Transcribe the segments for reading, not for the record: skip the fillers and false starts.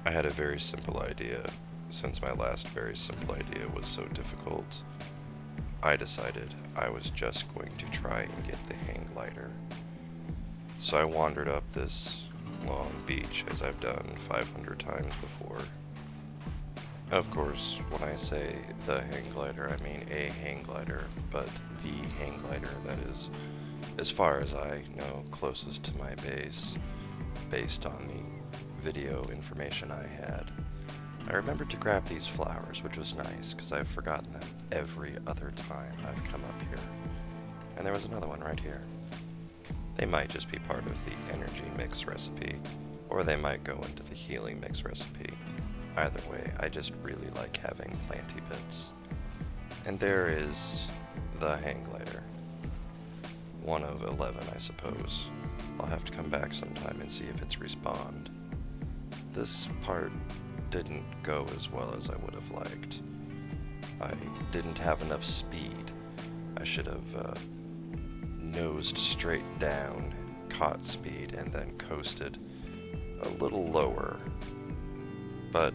I had a very simple idea. Since my last very simple idea was so difficult, I decided I was just going to try and get the hang glider. So I wandered up this long beach as I've done 500 times before. Of course, when I say the hang glider, I mean a hang glider, but the hang glider that is, as far as I know, closest to my base, based on the video information I had. I remembered to grab these flowers, which was nice, because I've forgotten them every other time I've come up here. And there was another one right here. They might just be part of the energy mix recipe, or they might go into the healing mix recipe. Either way, I just really like having planty bits. And there is the hang glider. One of 11, I suppose. I'll have to come back sometime and see if it's respawned. This part didn't go as well as I would have liked. I didn't have enough speed. I should have nosed straight down, caught speed, and then coasted a little lower. But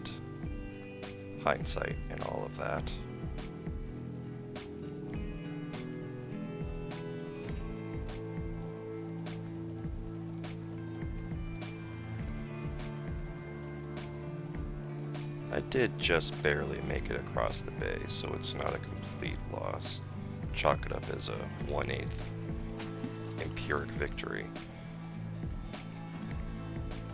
hindsight and all of that. I did just barely make it across the bay, so it's not a complete loss. Chalk it up as a 1/8 empiric victory.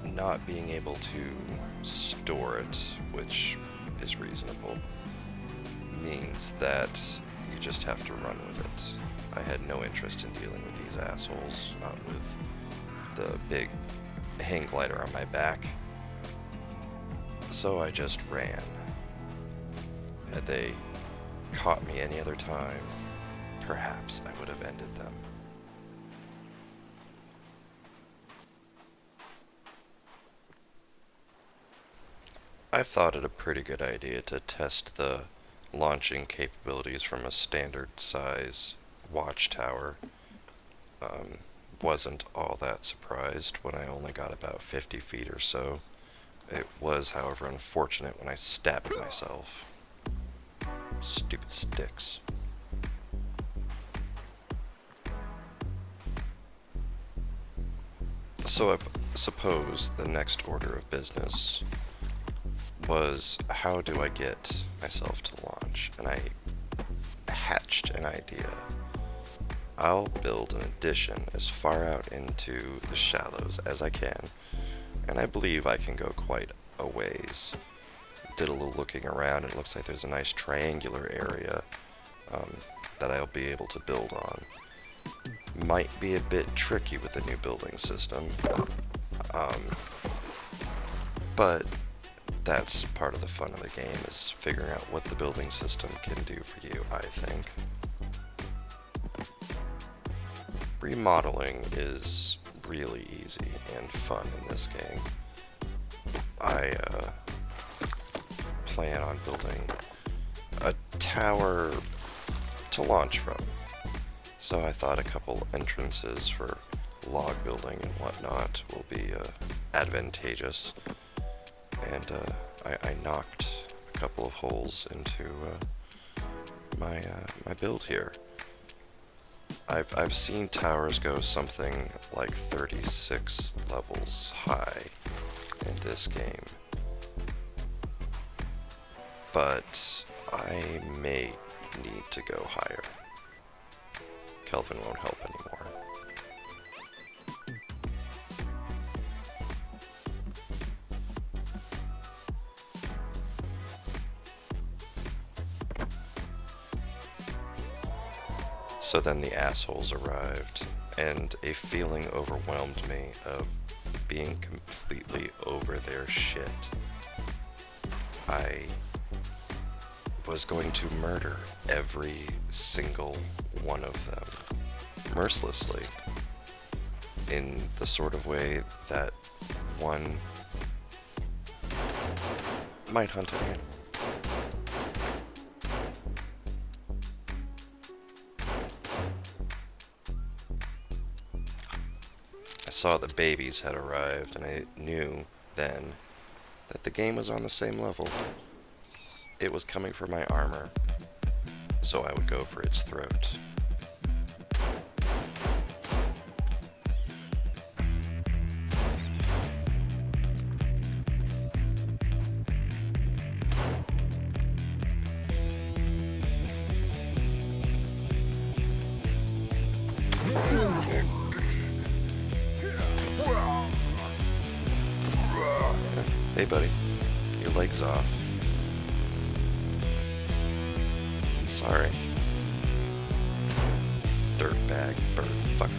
Not being able to store it, which is reasonable, means that you just have to run with it. I had no interest in dealing with these assholes, not with the big hang glider on my back. So I just ran. Had they caught me any other time, perhaps I would have ended them. I thought it a pretty good idea to test the launching capabilities from a standard size watchtower. Wasn't all that surprised when I only got about 50 feet or so. It was, however, unfortunate when I stabbed myself. Stupid sticks. So I suppose the next order of business was, how do I get myself to launch? And I hatched an idea. I'll build an addition as far out into the shallows as I can, and I believe I can go quite a ways. Did a little looking around, and it looks like there's a nice triangular area that I'll be able to build on. Might be a bit tricky with the new building system, but that's part of the fun of the game, is figuring out what the building system can do for you, I think. Remodeling is really easy and fun in this game. I plan on building a tower to launch from. So I thought a couple entrances for log building and whatnot will be advantageous. And I knocked a couple of holes into my build here. I've seen towers go something like 36 levels high in this game, but I may need to go higher. Kelvin won't help anymore. So then the assholes arrived, and a feeling overwhelmed me of being completely over their shit. I was going to murder every single one of them, mercilessly, in the sort of way that one might hunt an animal. I saw the babies had arrived, and I knew then that the game was on the same level. It was coming for my armor, so I would go for its throat. Hey buddy, your leg's off. Sorry. Dirtbag bird fucker.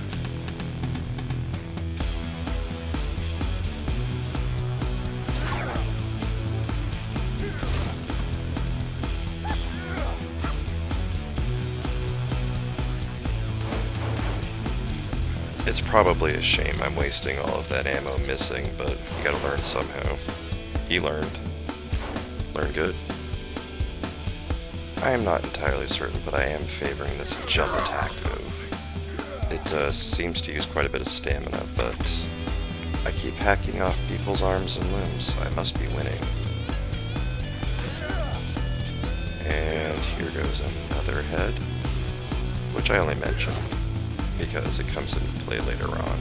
It's probably a shame I'm wasting all of that ammo missing, but you gotta learn somehow. He learned. Learn good. I am not entirely certain, but I am favoring this jump attack move. It seems to use quite a bit of stamina, but I keep hacking off people's arms and limbs. I must be winning. And here goes another head, which I only mention because it comes into play later on.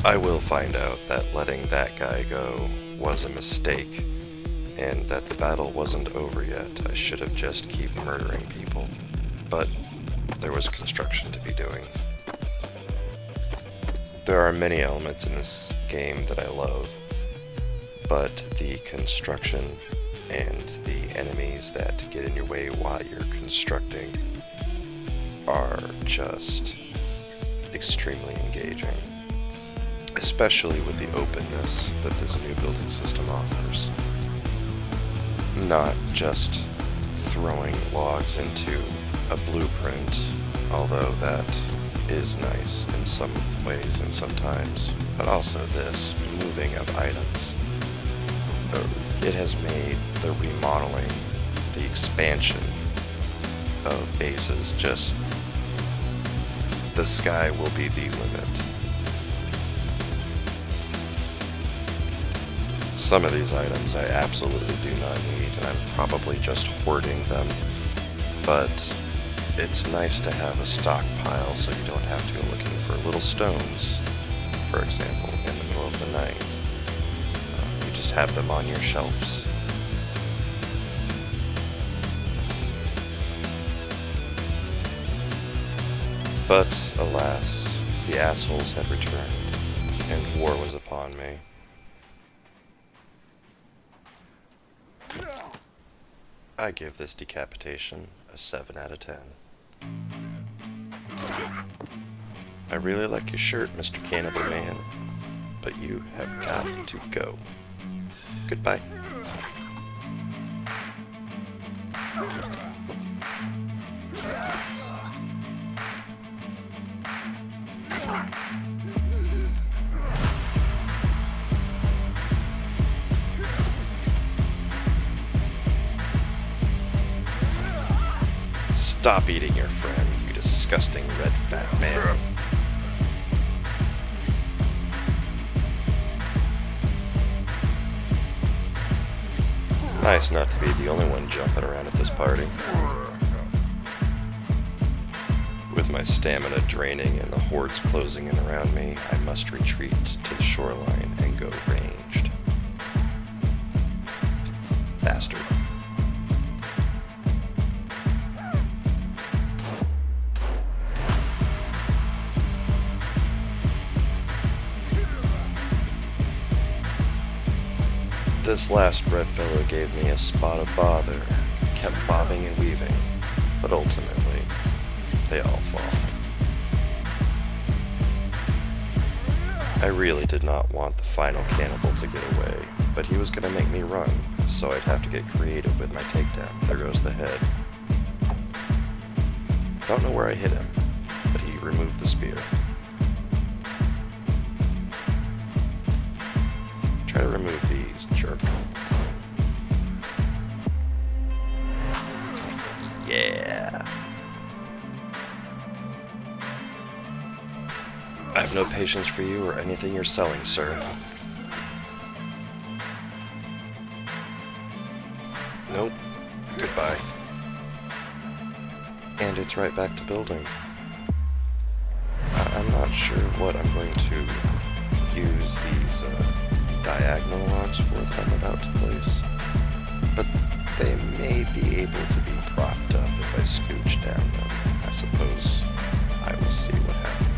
I will find out that letting that guy go was a mistake, and that the battle wasn't over yet. I should have just keep murdering people. But there was construction to be doing. There are many elements in this game that I love, but the construction and the enemies that get in your way while you're constructing are just extremely engaging, especially with the openness that this new building system offers. Not just throwing logs into a blueprint, although that is nice in some ways and sometimes, but also this moving of items. It has made the remodeling, the expansion of bases just, the sky will be the limit. Some of these items I absolutely do not need, and I'm probably just hoarding them, but it's nice to have a stockpile so you don't have to go looking for little stones, for example, in the middle of the night. You just have them on your shelves. But, alas, the assholes had returned, and war was upon me. I give this decapitation a 7 out of 10. I really like your shirt, Mr. Cannibal Man, but you have got to go. Goodbye. Stop eating your friend, you disgusting red fat man. Nice not to be the only one jumping around at this party. With my stamina draining and the hordes closing in around me, I must retreat to the shoreline and go ranged. Bastard. This last red fellow gave me a spot of bother, kept bobbing and weaving, but ultimately, they all fall. I really did not want the final cannibal to get away, but he was going to make me run, so I'd have to get creative with my takedown. There goes the head. Don't know where I hit him, but he removed the spear. Try to remove these, jerk. no patience for you or anything you're selling, sir. Nope. Goodbye. And it's right back to building. I'm not sure what I'm going to use these diagonal logs for that I'm about to place, but they may be able to be propped up if I scooch down them. I suppose I will see what happens.